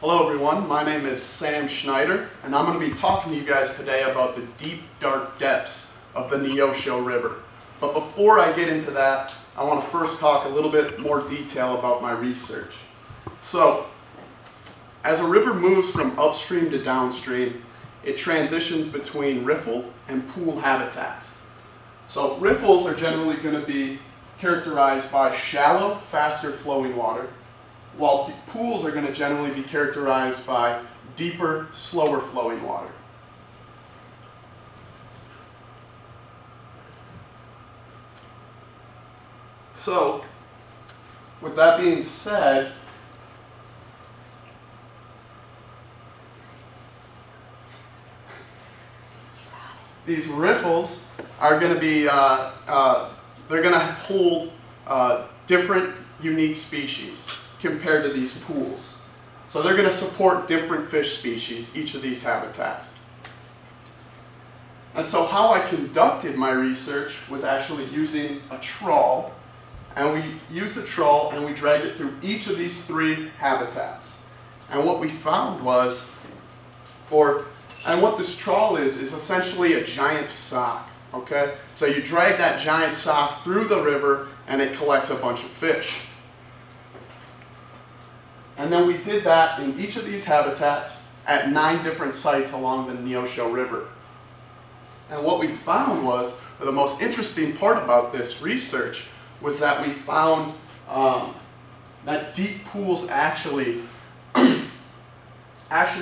Hello everyone, my name is Sam Schneider, and I'm going to be talking to you guys today about the deep, dark depths of the Neosho River. But before I get into that, I want to first talk a little bit more detail about my research. So, as a river moves from upstream to downstream, it transitions between riffle and pool habitats. So riffles are generally going to be characterized by shallow, faster flowing water, while the pools are going to generally be characterized by deeper, slower flowing water. So, with that being said, these riffles are going to be, they're going to hold different unique species compared to these pools. So they're going to support different fish species, each of these habitats. And so how I conducted my research was actually using a trawl, and we used the trawl and we dragged it through each of these three habitats. And what we found was, and what this trawl is essentially a giant sock, okay? So you drag that giant sock through the river and it collects a bunch of fish. And then we did that in each of these habitats at 9 different sites along the Neosho River. And what we found was, the most interesting part about this research was that we found that deep pools actually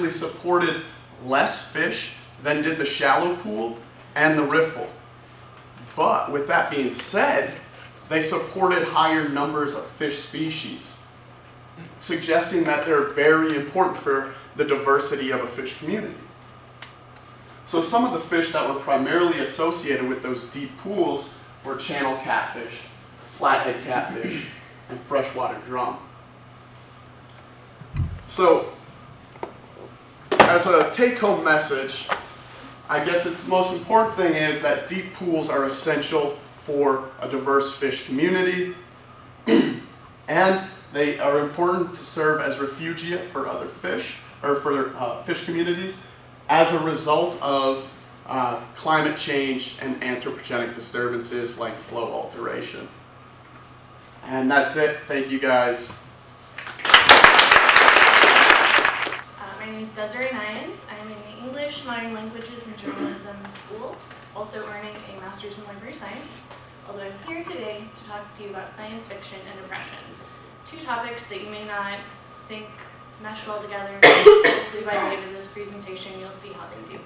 supported less fish than did the shallow pool and the riffle. But with that being said, they supported higher numbers of fish species, suggesting that they're very important for the diversity of a fish community. So some of the fish that were primarily associated with those deep pools were channel catfish, flathead catfish, and freshwater drum. So, as a take-home message, I guess the most important thing is that deep pools are essential for a diverse fish community, and they are important to serve as refugia for other fish, or for fish communities, as a result of climate change and anthropogenic disturbances like flow alteration. And that's it. Thank you guys. My name is Desiree Nyans. I'm in the English, Modern Languages, and Journalism School, also earning a Master's in Library Science, although I'm here today to talk to you about science fiction and oppression. 2 topics that you may not think mesh well together. Hopefully by the end of this presentation you'll see how they do.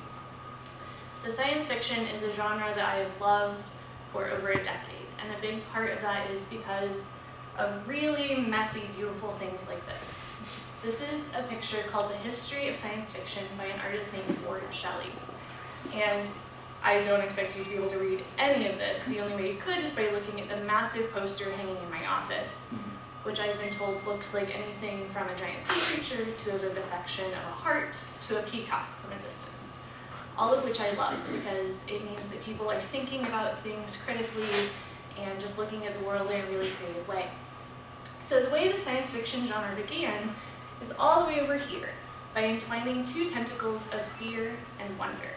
So science fiction is a genre that I have loved for over a decade, and a big part of that is because of really messy, beautiful things like this. This is a picture called The History of Science Fiction by an artist named Ward Shelley. And I don't expect you to be able to read any of this. The only way you could is by looking at the massive poster hanging in my office, which I've been told looks like anything from a giant sea creature to a vivisection of a heart to a peacock from a distance. All of which I love because it means that people are thinking about things critically and just looking at the world in a really creative way. So the way the science fiction genre began is all the way over here, by entwining 2 tentacles of fear and wonder.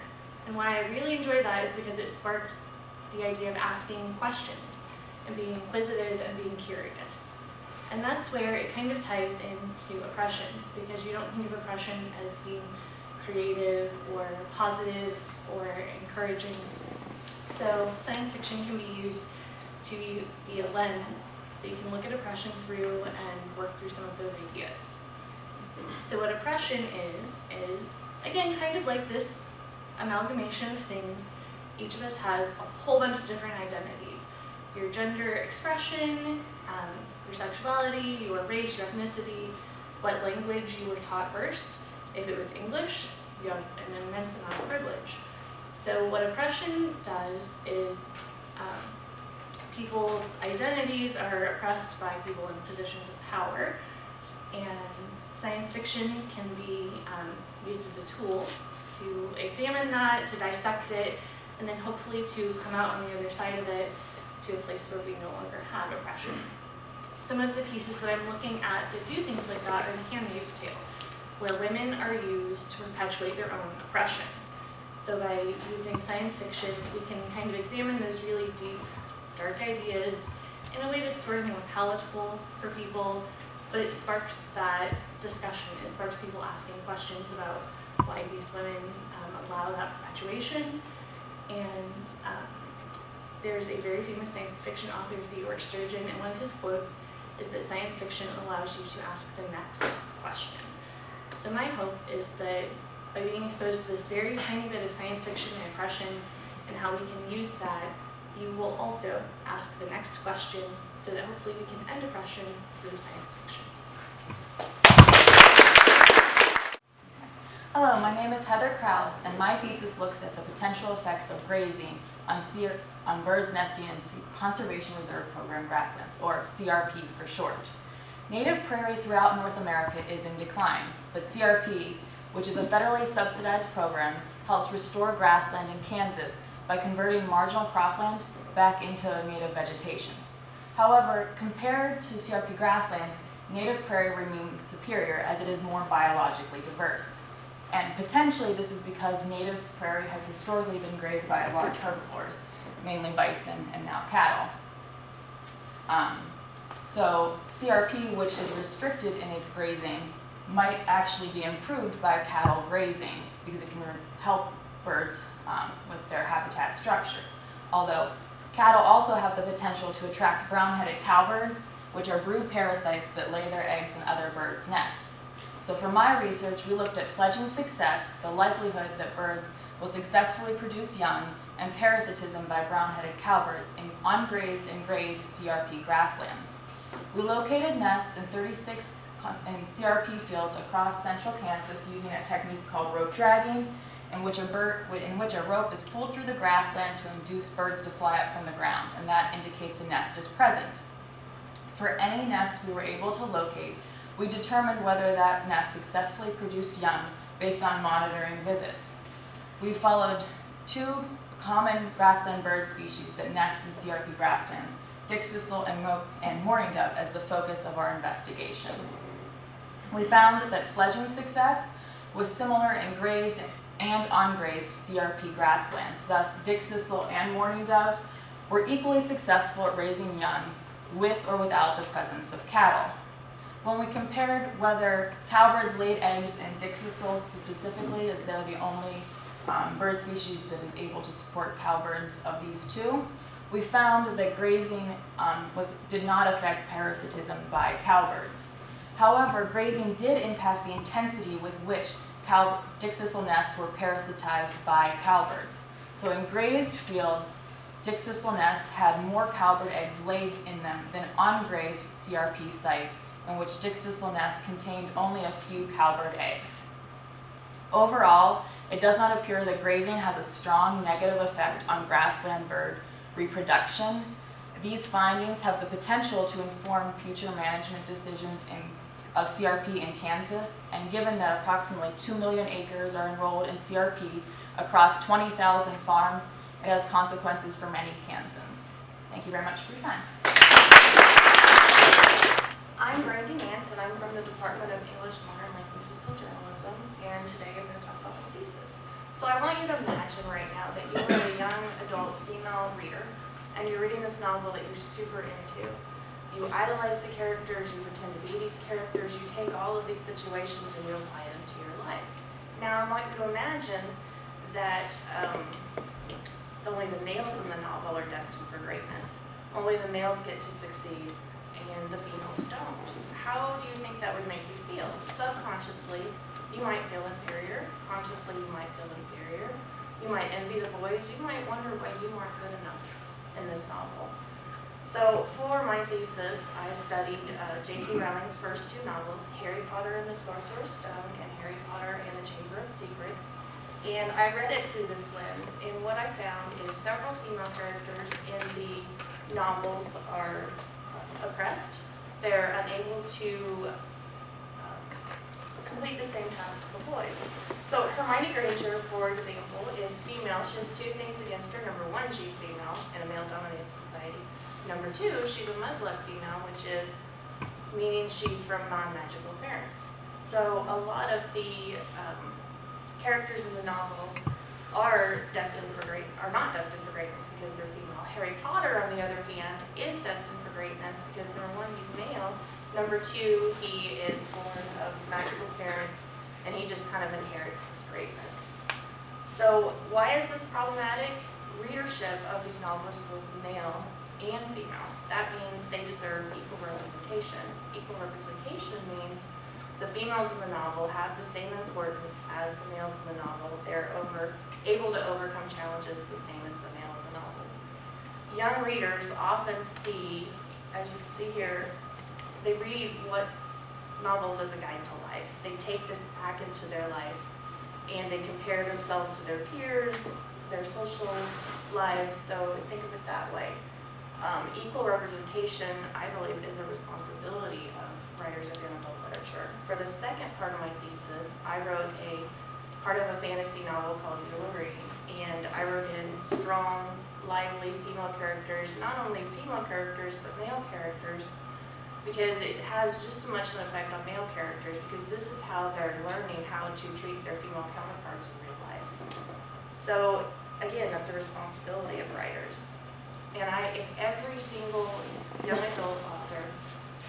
And why I really enjoy that is because it sparks the idea of asking questions and being inquisitive and being curious. And that's where it kind of ties into oppression, because you don't think of oppression as being creative or positive or encouraging. So science fiction can be used to be a lens that you can look at oppression through and work through some of those ideas. So what oppression is again kind of like this amalgamation of things. Each of us has a whole bunch of different identities. Your gender expression, your sexuality, your race, your ethnicity, what language you were taught first. If it was English, you have an immense amount of privilege. So what oppression does is people's identities are oppressed by people in positions of power, and science fiction can be used as a tool to examine that, to dissect it, and then hopefully to come out on the other side of it to a place where we no longer have oppression. Some of the pieces that I'm looking at that do things like that are The Handmaid's Tale. where women are used to perpetuate their own oppression. So by using science fiction, we can kind of examine those really deep, dark ideas in a way that's sort of more palatable for people, but it sparks that discussion. It sparks people asking questions about why these women allow that perpetuation. And there's a very famous science fiction author, Theodore Sturgeon, and one of his quotes is that science fiction allows you to ask the next question. So my hope is that by being exposed to this very tiny bit of science fiction and oppression and how we can use that, you will also ask the next question so that hopefully we can end oppression through science fiction. Hello, my name is Heather Krause, and my thesis looks at the potential effects of grazing on birds nesting in Conservation Reserve Program grasslands, or CRP for short. Native prairie throughout North America is in decline, but CRP, which is a federally subsidized program, helps restore grassland in Kansas by converting marginal cropland back into native vegetation. However, compared to CRP grasslands, native prairie remains superior as it is more biologically diverse. And potentially this is because native prairie has historically been grazed by large herbivores, mainly bison and now cattle. So CRP, which is restricted in its grazing, might actually be improved by cattle grazing because it can help birds with their habitat structure. Although cattle also have the potential to attract brown-headed cowbirds, which are brood parasites that lay their eggs in other birds' nests. So for my research, we looked at fledging success, the likelihood that birds will successfully produce young, and parasitism by brown-headed cowbirds in ungrazed and grazed CRP grasslands. We located nests in 36 CRP fields across central Kansas using a technique called rope dragging, in which a rope is pulled through the grassland to induce birds to fly up from the ground, and that indicates a nest is present. For any nest we were able to locate, we determined whether that nest successfully produced young based on monitoring visits. We followed two common grassland bird species that nest in CRP grasslands, dick thistle and mourning dove, as the focus of our investigation. We found that fledging success was similar in grazed and ungrazed CRP grasslands. Thus, dick thistle and mourning dove were equally successful at raising young with or without the presence of cattle. When we compared whether cowbirds laid eggs in dick thistle specifically, as they're the only bird species that is able to support cowbirds of these two, we found that grazing did not affect parasitism by cowbirds. However, grazing did impact the intensity with which dick thistle nests were parasitized by cowbirds. So in grazed fields, dick thistle nests had more cowbird eggs laid in them than ungrazed CRP sites, in which dick thistle nests contained only a few cowbird eggs. Overall, it does not appear that grazing has a strong negative effect on grassland bird reproduction. These findings have the potential to inform future management decisions of CRP in Kansas, and given that approximately 2 million acres are enrolled in CRP across 20,000 farms, it has consequences for many Kansans. Thank you very much for your time. I'm Brandy Nance, and I'm from the Department of English, Modern Languages, and Journalism, and today I'm going to talk about my thesis. So I want you to imagine right now that you are a young adult female reader, and you're reading this novel that you're super into. You idolize the characters, you pretend to be these characters, you take all of these situations and you apply them to your life. Now I want you to imagine that only the males in the novel are destined for greatness. Only the males get to succeed and the females don't. How do you think that would make you feel? Subconsciously, you might feel inferior. Consciously, you might feel inferior. You might envy the boys. You might wonder why you aren't good enough in this novel. So for my thesis, I studied J.K. Rowling's first two novels, Harry Potter and the Sorcerer's Stone and Harry Potter and the Chamber of Secrets. And I read it through this lens, and what I found is several female characters in the novels are oppressed. They're unable to complete the same tasks as the boys. So Hermione Granger, for example, is female. She has two things against her. Number one, she's female in a male-dominated society. Number two, she's a mudblood female, which is meaning she's from non-magical parents. So a lot of the characters in the novel are not destined for greatness because they're female. Harry Potter, on the other hand, is destined for greatness because number one, he's male. Number two, he is born of magical parents, and he just kind of inherits this greatness. So why is this problematic? Readership of these novels is both male and female. That means they deserve equal representation. Equal representation means the females in the novel have the same importance as the males in the novel. They're able to overcome challenges the same as the male in the novel. Young readers often see, as you can see here, they read what novels as a guide to life. They take this back into their life and they compare themselves to their peers, their social lives, so think of it that way. Equal representation, I believe, is a responsibility of writers of young adult literature. For the second part of my thesis, I wrote a part of a fantasy novel called Yuri, and I wrote in strong, lively female characters, not only female characters, but male characters, because it has just as much an effect on male characters, because this is how they're learning how to treat their female counterparts in real life. So, again, that's a responsibility of writers. And if every single young adult author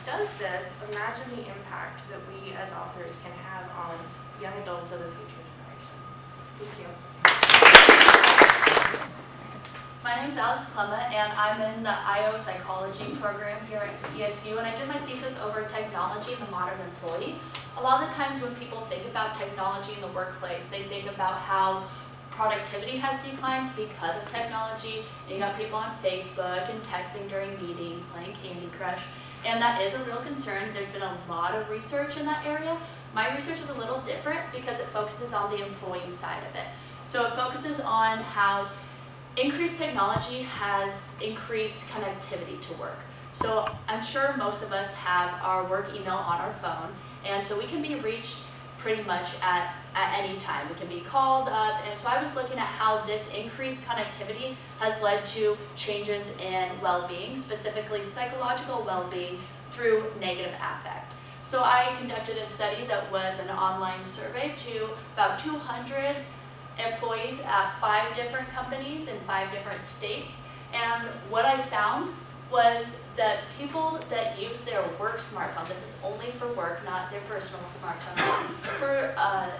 does this, imagine the impact that we as authors can have on young adults of the future generation. Thank you. My name is Alex Clemma, and I'm in the IO Psychology program here at ESU, and I did my thesis over technology and the modern employee. A lot of the times when people think about technology in the workplace, they think about how productivity has declined because of technology. And you got people on Facebook and texting during meetings, playing Candy Crush, and that is a real concern. There's been a lot of research in that area. My research is a little different because it focuses on the employee side of it. So it focuses on how increased technology has increased connectivity to work. So I'm sure most of us have our work email on our phone, and so we can be reached pretty much at any time. We can be called up, and so I was looking at how this increased connectivity has led to changes in well-being, specifically psychological well-being through negative affect. So I conducted a study that was an online survey to about 200 employees at 5 different companies in 5 different states, and what I found was that people that use their work smartphone, this is only for work, not their personal smartphone,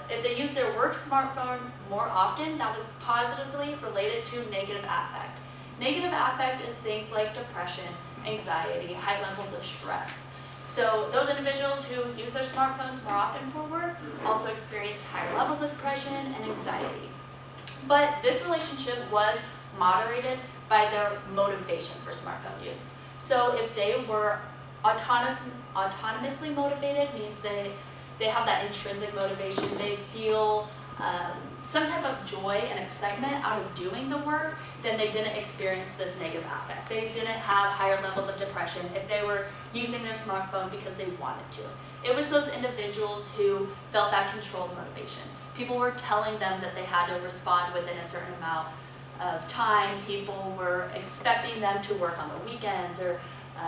if they use their work smartphone more often, that was positively related to negative affect. Negative affect is things like depression, anxiety, high levels of stress. So those individuals who use their smartphones more often for work also experienced higher levels of depression and anxiety. But this relationship was moderated by their motivation for smartphone use. So if they were autonomously motivated, means they have that intrinsic motivation, they feel some type of joy and excitement out of doing the work, then they didn't experience this negative affect. They didn't have higher levels of depression if they were using their smartphone because they wanted to. It was those individuals who felt that controlled motivation. People were telling them that they had to respond within a certain amount of time. People were expecting them to work on the weekends, or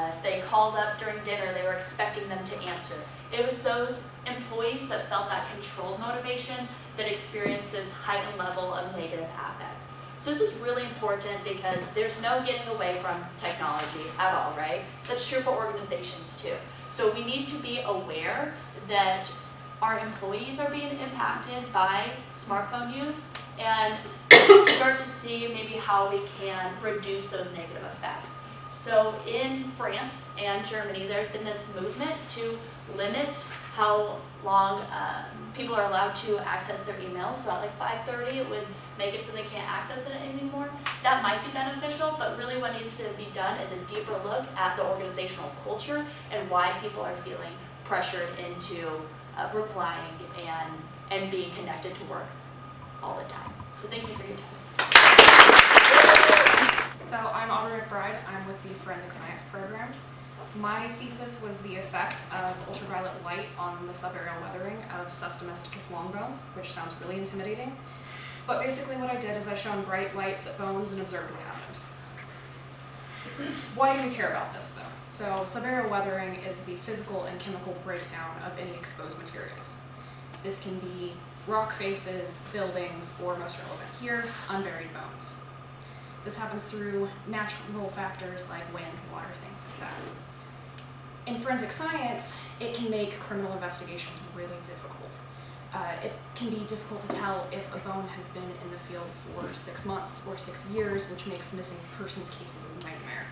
if they called up during dinner, they were expecting them to answer. It was those employees that felt that controlled motivation that experienced this heightened level of negative affect. So this is really important because there's no getting away from technology at all, right? That's true for organizations too. So we need to be aware that our employees are being impacted by smartphone use and start to see maybe how we can reduce those negative effects. So in France and Germany, there's been this movement to limit how long people are allowed to access their emails. So at like 5:30, it would make it so they can't access it anymore. That might be beneficial, but really what needs to be done is a deeper look at the organizational culture and why people are feeling pressured into replying and being connected to work all the time. So thank you for your time. So I'm Aubrey McBride. I'm with the Forensic Science program. My thesis was the effect of ultraviolet light on the subaerial weathering of Sus domesticus longbones, which sounds really intimidating. But basically what I did is I shone bright lights at bones and observed what happened. Why do we care about this though? So subaerial weathering is the physical and chemical breakdown of any exposed materials. This can be rock faces, buildings, or most relevant here, unburied bones. This happens through natural factors like wind, water, things like that. In forensic science, it can make criminal investigations really difficult. It can be difficult to tell if a bone has been in the field for 6 months or 6 years, which makes missing persons cases a nightmare.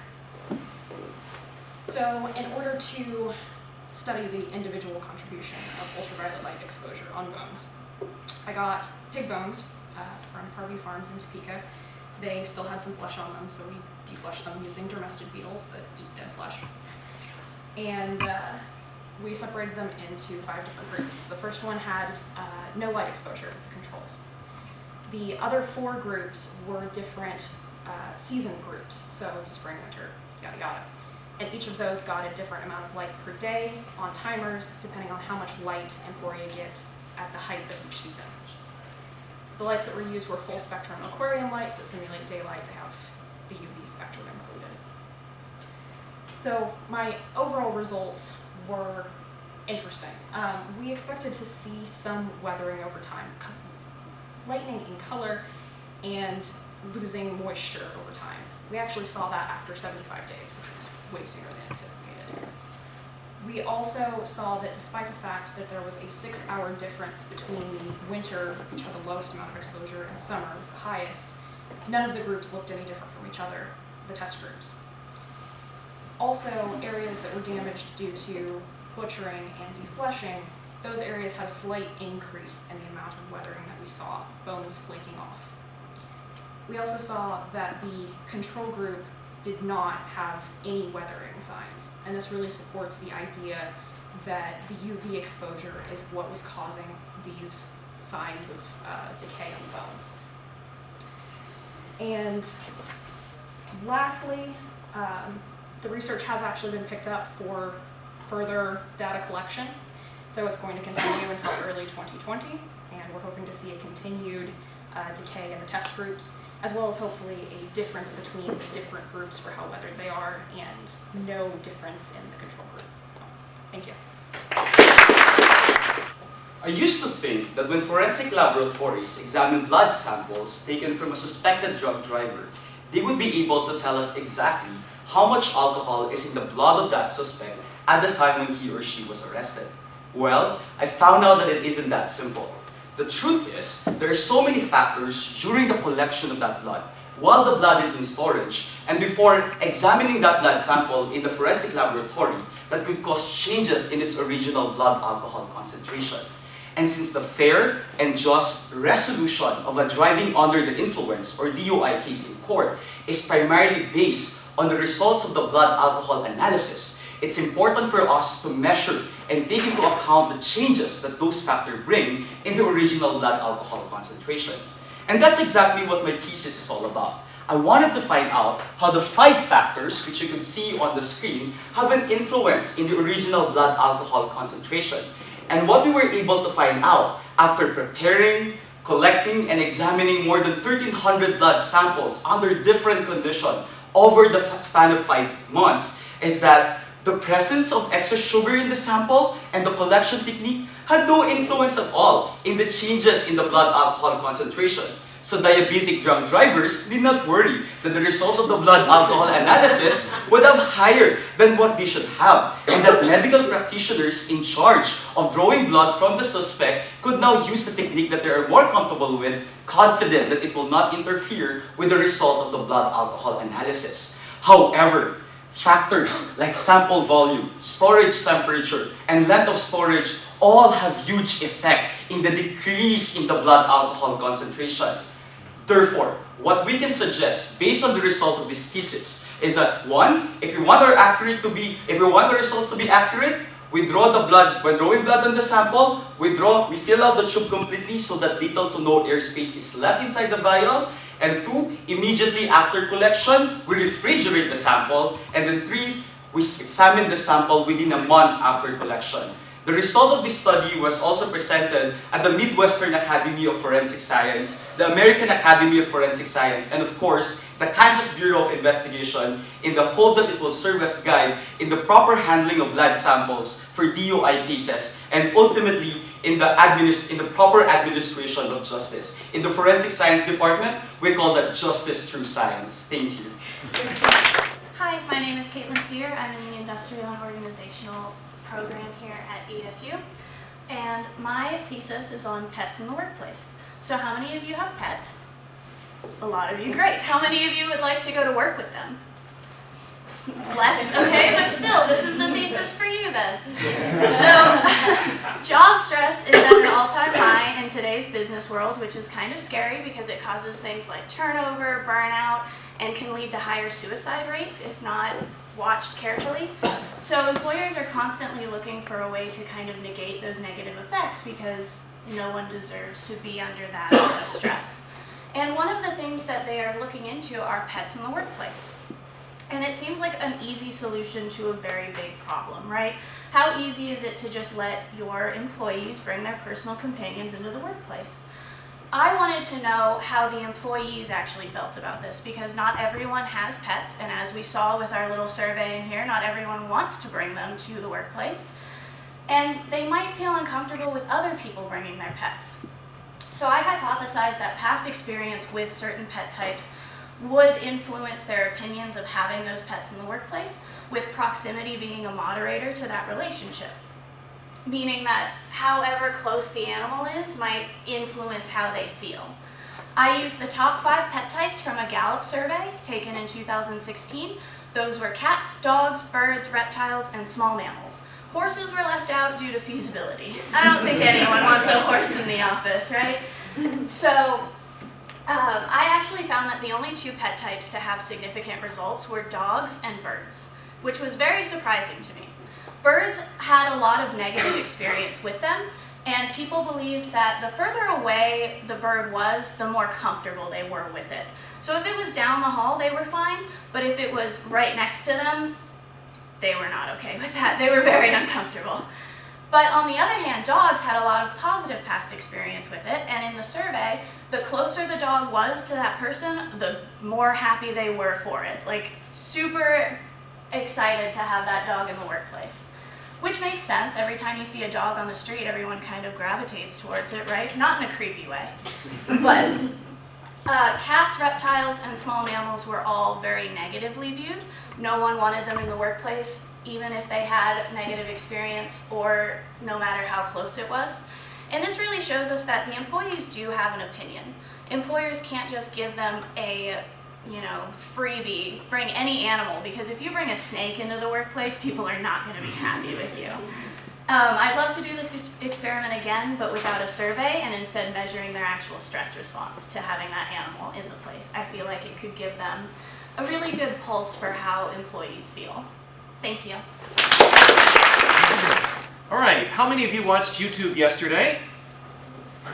So in order to study the individual contribution of ultraviolet light exposure on bones, I got pig bones from Harvey Farms in Topeka. They still had some flesh on them, so we defleshed them using dermestid beetles that eat dead flesh. And we separated them into 5 different groups. The first one had no light exposure as the controls. The other 4 groups were different season groups, so spring, winter, yada yada. And each of those got a different amount of light per day on timers, depending on how much light Emporia gets at the height of each season. The lights that were used were full spectrum aquarium lights that simulate daylight. They have the UV spectrum included. So my overall results were interesting. We expected to see some weathering over time, lightening in color and losing moisture over time. We actually saw that after 75 days, which was way sooner than anticipated. We also saw that despite the fact that there was a 6-hour difference between the winter, which had the lowest amount of exposure, and summer, the highest, none of the groups looked any different from each other, the test groups. Also, areas that were damaged due to butchering and defleshing, those areas had a slight increase in the amount of weathering that we saw, bones flaking off. We also saw that the control group did not have any weathering signs, and this really supports the idea that the UV exposure is what was causing these signs of decay on the bones. And lastly, the research has actually been picked up for further data collection, so it's going to continue until early 2020, and we're hoping to see a continued decay in the test groups, as well as hopefully a difference between the different groups for how weathered they are, and no difference in the control group. So, thank you. I used to think that when forensic laboratories examine blood samples taken from a suspected drug driver, they would be able to tell us exactly how much alcohol is in the blood of that suspect at the time when he or she was arrested. Well, I found out that it isn't that simple. The truth is, there are so many factors during the collection of that blood, while the blood is in storage, and before examining that blood sample in the forensic laboratory that could cause changes in its original blood alcohol concentration. And since the fair and just resolution of a driving under the influence or DUI case in court is primarily based on the results of the blood alcohol analysis, it's important for us to measure and take into account the changes that those factors bring in the original blood alcohol concentration. And that's exactly what my thesis is all about. I wanted to find out how the 5 factors, which you can see on the screen, have an influence in the original blood alcohol concentration. And what we were able to find out after preparing, collecting, and examining more than 1,300 blood samples under different conditions over the span of 5 months is that the presence of excess sugar in the sample and the collection technique had no influence at all in the changes in the blood alcohol concentration. So diabetic drunk drivers did not worry that the results of the blood alcohol analysis would have higher than what they should have, and that medical practitioners in charge of drawing blood from the suspect could now use the technique that they are more comfortable with, confident that it will not interfere with the result of the blood alcohol analysis. However, factors like sample volume, storage temperature, and length of storage all have huge effect in the decrease in the blood alcohol concentration. Therefore, what we can suggest based on the result of this thesis is that 1, if we want the results to be accurate, we draw the blood. When drawing blood on the sample, we fill out the tube completely so that little to no airspace is left inside the vial. And 2, immediately after collection, we refrigerate the sample. And then 3, we examine the sample within a month after collection. The result of this study was also presented at the Midwestern Academy of Forensic Science, the American Academy of Forensic Science, and of course, the Kansas Bureau of Investigation, in the hope that it will serve as guide in the proper handling of blood samples for DUI cases, and ultimately in the proper administration of justice. In the Forensic Science Department, we call that justice through science. Thank you. Hi, my name is Caitlin Sear. I'm in the Industrial and Organizational program here at ESU. And my thesis is on pets in the workplace. So how many of you have pets? A lot of you, great. How many of you would like to go to work with them? Less, okay, but still, this is the thesis for you then. So, job stress is at an all-time high in today's business world, which is kind of scary because it causes things like turnover, burnout, and can lead to higher suicide rates if not watched carefully. So employers are constantly looking for a way to kind of negate those negative effects because no one deserves to be under that amount of stress. And one of the things that they are looking into are pets in the workplace. And it seems like an easy solution to a very big problem, right? How easy is it to just let your employees bring their personal companions into the workplace? I wanted to know how the employees actually felt about this because not everyone has pets, and as we saw with our little survey in here, not everyone wants to bring them to the workplace. And they might feel uncomfortable with other people bringing their pets. So I hypothesized that past experience with certain pet types would influence their opinions of having those pets in the workplace, with proximity being a moderator to that relationship. Meaning that however close the animal is might influence how they feel. I used the top 5 pet types from a Gallup survey taken in 2016. Those were cats, dogs, birds, reptiles, and small mammals. Horses were left out due to feasibility. I don't think anyone wants a horse in the office, right? So I actually found that the only 2 pet types to have significant results were dogs and birds, which was very surprising to me. Birds had a lot of negative experience with them, and people believed that the further away the bird was, the more comfortable they were with it. So if it was down the hall, they were fine, but if it was right next to them, they were not okay with that. They were very uncomfortable. But on the other hand, dogs had a lot of positive past experience with it, and in the survey, the closer the dog was to that person, the more happy they were for it. Like, super excited to have that dog in the workplace. Which makes sense. Every time you see a dog on the street, everyone kind of gravitates towards it, right? Not in a creepy way. But cats, reptiles, and small mammals were all very negatively viewed. No one wanted them in the workplace, even if they had negative experience or no matter how close it was. And this really shows us that the employees do have an opinion. Employers can't just give them a freebie, bring any animal, because if you bring a snake into the workplace, people are not going to be happy with you. I'd love to do this experiment again, but without a survey and instead measuring their actual stress response to having that animal in the place. I feel like it could give them a really good pulse for how employees feel. Thank you. All right, how many of you watched YouTube yesterday?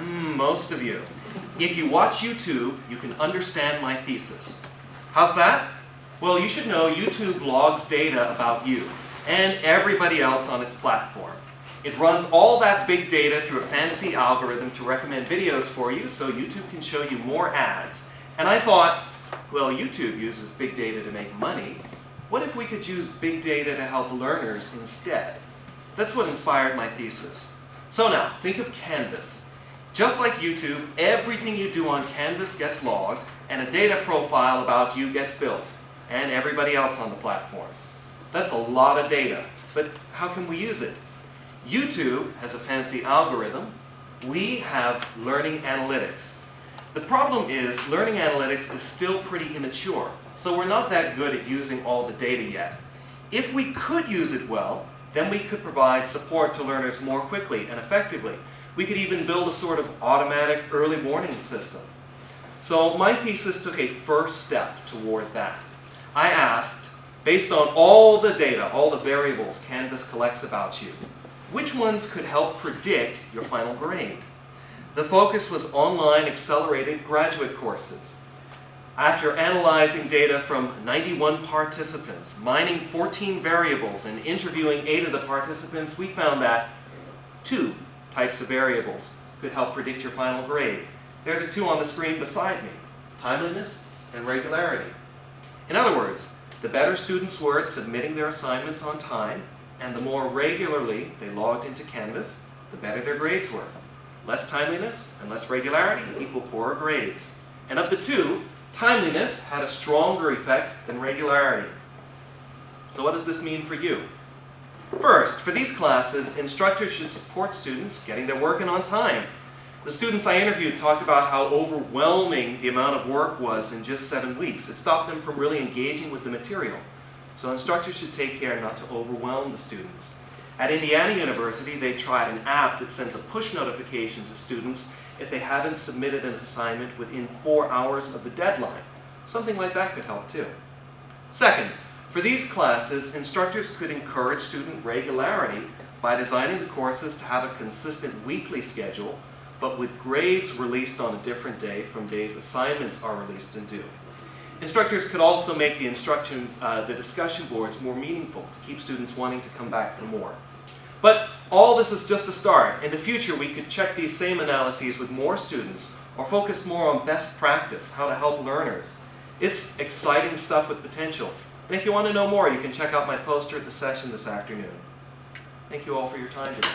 Most of you. If you watch YouTube, you can understand my thesis. How's that? Well, you should know YouTube logs data about you and everybody else on its platform. It runs all that big data through a fancy algorithm to recommend videos for you so YouTube can show you more ads. And I thought, well, YouTube uses big data to make money. What if we could use big data to help learners instead? That's what inspired my thesis. So now, think of Canvas. Just like YouTube, everything you do on Canvas gets logged, and a data profile about you gets built, and everybody else on the platform. That's a lot of data, but how can we use it? YouTube has a fancy algorithm. We have learning analytics. The problem is, learning analytics is still pretty immature, so we're not that good at using all the data yet. If we could use it well, then we could provide support to learners more quickly and effectively. We could even build a sort of automatic early warning system. So my thesis took a first step toward that. I asked, based on all the data, all the variables Canvas collects about you, which ones could help predict your final grade? The focus was online accelerated graduate courses. After analyzing data from 91 participants, mining 14 variables, and interviewing 8 of the participants, we found that two types of variables could help predict your final grade. They're the two on the screen beside me, timeliness and regularity. In other words, the better students were at submitting their assignments on time, and the more regularly they logged into Canvas, the better their grades were. Less timeliness and less regularity equal poorer grades. And of the two, timeliness had a stronger effect than regularity. So what does this mean for you? First, for these classes, instructors should support students getting their work in on time. The students I interviewed talked about how overwhelming the amount of work was in just 7 weeks. It stopped them from really engaging with the material. So instructors should take care not to overwhelm the students. At Indiana University, they tried an app that sends a push notification to students if they haven't submitted an assignment within 4 hours of the deadline. Something like that could help too. Second, for these classes, instructors could encourage student regularity by designing the courses to have a consistent weekly schedule, but with grades released on a different day from days assignments are released and due. Instructors could also make the discussion boards more meaningful to keep students wanting to come back for more. But all this is just a start. In the future, we could check these same analyses with more students or focus more on best practice, how to help learners. It's exciting stuff with potential. And if you want to know more, you can check out my poster at the session this afternoon. Thank you all for your time today.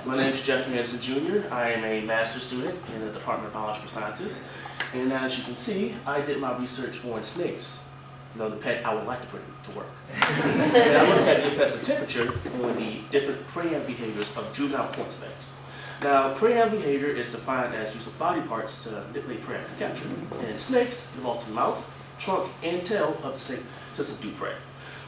My name is Jeff Manson Jr. I am a master's student in the Department of Biological Sciences. And as you can see, I did my research on snakes, the pet I would like to put to work. And I looked at the effects of temperature on the different preying behaviors of juvenile corn snakes. Now, preying behavior is defined as use of body parts to manipulate prey after capture. And in snakes, it involves the mouth, trunk, and tail of the snake to subdue prey.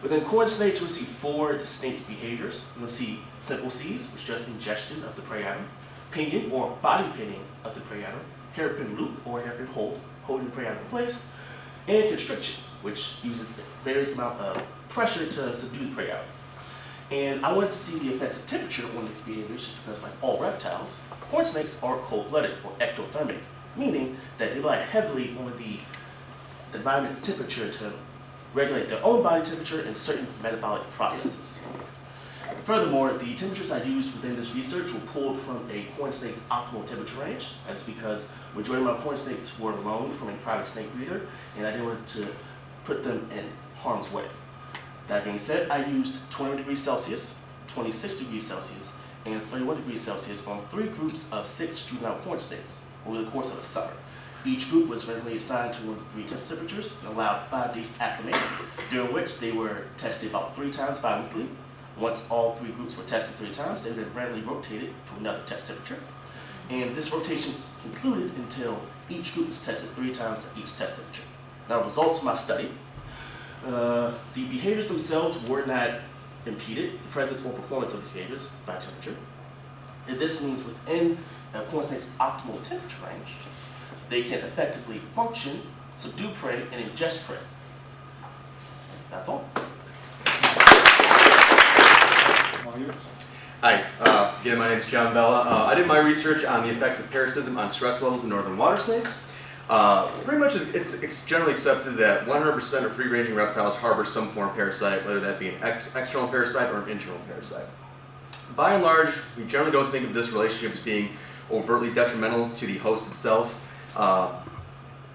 Within corn snakes, we'll see 4 distinct behaviors. We'll see simple seize, which is just ingestion of the prey item, pinion, or body pinning of the prey item, hairpin loop, or hairpin hold, holding the prey item in place, and constriction, which uses various amount of pressure to subdue the prey item. And I wanted to see the effects of temperature on these behaviors because, like all reptiles, corn snakes are cold-blooded or ectothermic, meaning that they rely heavily on the environment's temperature to regulate their own body temperature and certain metabolic processes. Furthermore, the temperatures I used within this research were pulled from a corn snake's optimal temperature range. That's because majority of my corn snakes were loaned from a private snake breeder, and I didn't want to put them in harm's way. That being said, I used 21 degrees Celsius, 26 degrees Celsius, and 31 degrees Celsius on 3 groups of 6 juvenile corn snakes over the course of the summer. Each group was randomly assigned to 1 of 3 test temperatures and allowed 5 days to acclimate, during which they were tested about 3 times bi-weekly. Once all 3 groups were tested 3 times, they were then randomly rotated to another test temperature. And this rotation concluded until each group was tested 3 times at each test temperature. Now, results of my study. The behaviors themselves were not impeded, the presence or performance of these behaviors by temperature. And this means within a corn snake's optimal temperature range, they can effectively function, subdue prey, and ingest prey. That's all. Hi, again, my name is John Bella. I did my research on the effects of parasitism on stress levels in northern water snakes. Pretty much it's generally accepted that 100% of free-ranging reptiles harbor some form of parasite, whether that be an external parasite or an internal parasite. By and large, we generally don't think of this relationship as being overtly detrimental to the host itself.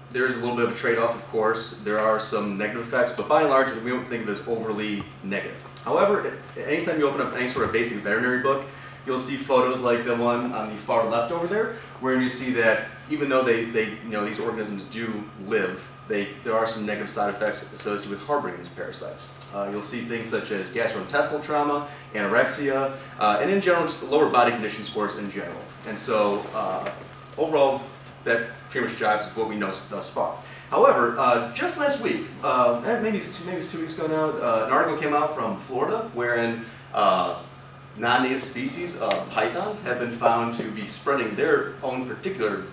There is a little bit of a trade-off, of course. There are some negative effects, but by and large, we don't think of it as overly negative. However, anytime you open up any sort of basic veterinary book, you'll see photos like the one on the far left over there, where you see that even though these organisms do live, there are some negative side effects associated with harboring these parasites. You'll see things such as gastrointestinal trauma, anorexia, and in general, just lower body condition scores in general. And so, overall, that pretty much jives with what we know thus far. However, just last week, maybe it's 2 weeks ago now, an article came out from Florida wherein non-native species of pythons have been found to be spreading their own particular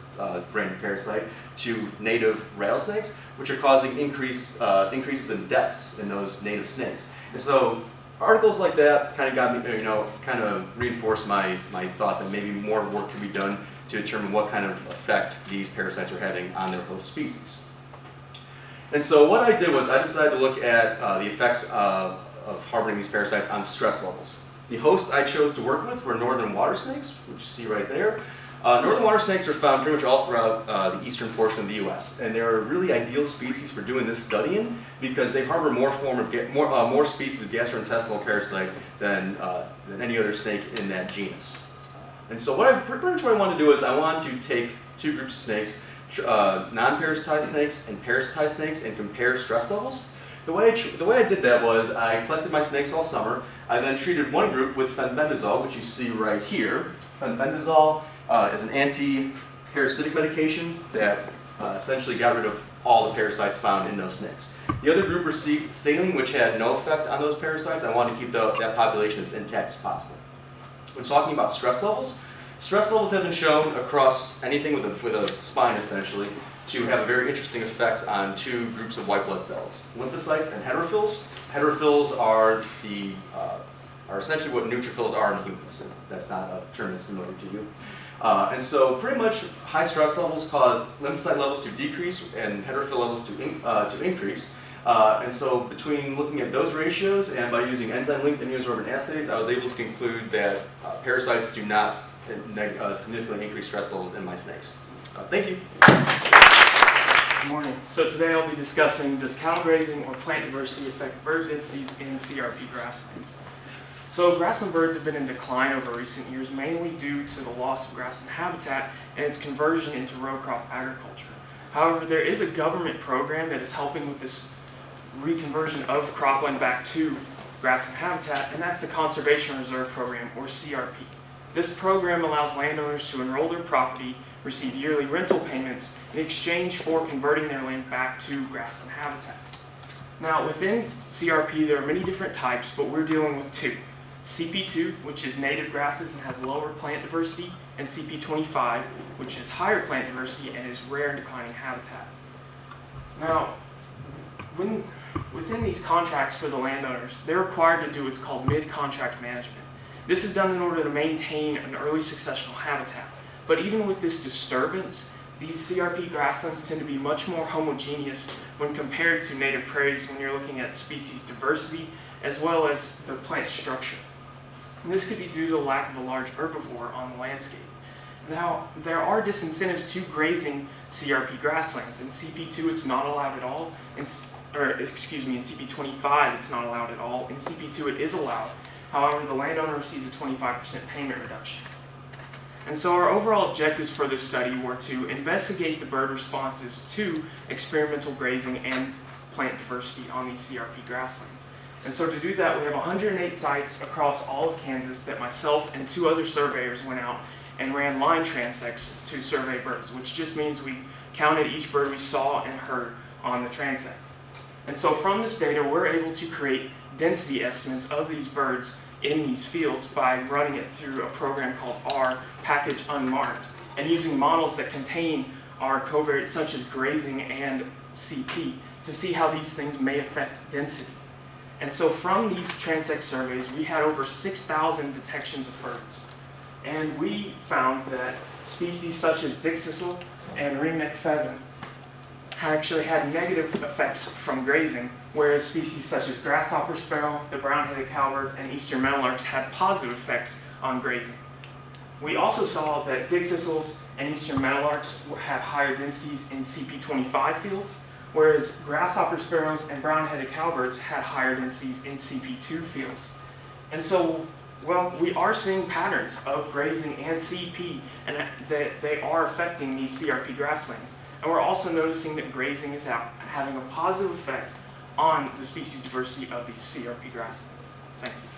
brand of parasite to native rattlesnakes, which are causing increases in deaths in those native snakes. And so articles like that kind of got me, kind of reinforced my thought that maybe more work can be done to determine what kind of effect these parasites are having on their host species. And so what I did was I decided to look at the effects of of harboring these parasites on stress levels. The hosts I chose to work with were northern water snakes, which you see right there. Northern water snakes are found pretty much all throughout the eastern portion of the U.S., and they're a really ideal species for doing this study in because they harbor more species of gastrointestinal parasite than any other snake in that genus. And so pretty much what I want to do is I want to take two groups of snakes, non-parasitized snakes and parasitized snakes, and compare stress levels. The way I did that was I collected my snakes all summer. I then treated one group with fenbendazole, which you see right here. Fenbendazole is an anti-parasitic medication that essentially got rid of all the parasites found in those snakes. The other group received saline, which had no effect on those parasites. I wanted to keep that population as intact as possible. When talking about stress levels have been shown across anything with a spine, essentially, to have a very interesting effect on two groups of white blood cells, lymphocytes and heterophils. Heterophils are essentially what neutrophils are in humans. That's not a term that's familiar to you. And so pretty much high stress levels cause lymphocyte levels to decrease and heterophil levels to increase. And so between looking at those ratios and by using enzyme-linked immunosorbent assays, I was able to conclude that parasites do not significantly increase stress levels in my snakes. Thank you. Good morning. So today I'll be discussing, does cattle grazing or plant diversity affect bird densities in CRP grasslands? So grassland birds have been in decline over recent years, mainly due to the loss of grassland habitat and its conversion into row crop agriculture. However, there is a government program that is helping with this reconversion of cropland back to grassland habitat, and that's the Conservation Reserve Program, or CRP. This program allows landowners to enroll their property, receive yearly rental payments in exchange for converting their land back to grassland habitat. Now, within CRP, there are many different types, but we're dealing with two. CP2, which is native grasses and has lower plant diversity, and CP25, which is higher plant diversity and is rare and declining habitat. Now, within these contracts for the landowners, they're required to do what's called mid-contract management. This is done in order to maintain an early successional habitat. But even with this disturbance, these CRP grasslands tend to be much more homogeneous when compared to native prairies when you're looking at species diversity as well as the plant structure. And this could be due to the lack of a large herbivore on the landscape. Now, there are disincentives to grazing CRP grasslands. In CP2, it's not allowed at all. In CP25, it's not allowed at all. In CP2, it is allowed. However, the landowner receives a 25% payment reduction. And so our overall objectives for this study were to investigate the bird responses to experimental grazing and plant diversity on these CRP grasslands. And so to do that, we have 108 sites across all of Kansas that myself and two other surveyors went out and ran line transects to survey birds, which just means we counted each bird we saw and heard on the transect. And so from this data, we're able to create density estimates of these birds in these fields by running it through a program called R, Package Unmarked, and using models that contain our covariates such as grazing and CP to see how these things may affect density. And so from these transect surveys, we had over 6,000 detections of birds. And we found that species such as dickcissel and ringneck pheasant actually had negative effects from grazing, whereas species such as grasshopper sparrow, the brown-headed cowbird, and eastern meadowlarks had positive effects on grazing. We also saw that dickcissels and eastern meadowlarks had higher densities in CP25 fields, whereas grasshopper sparrows and brown-headed cowbirds had higher densities in CP2 fields. And so, well, we are seeing patterns of grazing and CP, and that they are affecting these CRP grasslands. And we're also noticing that grazing is having a positive effect on the species diversity of these CRP grasslands. Thank you.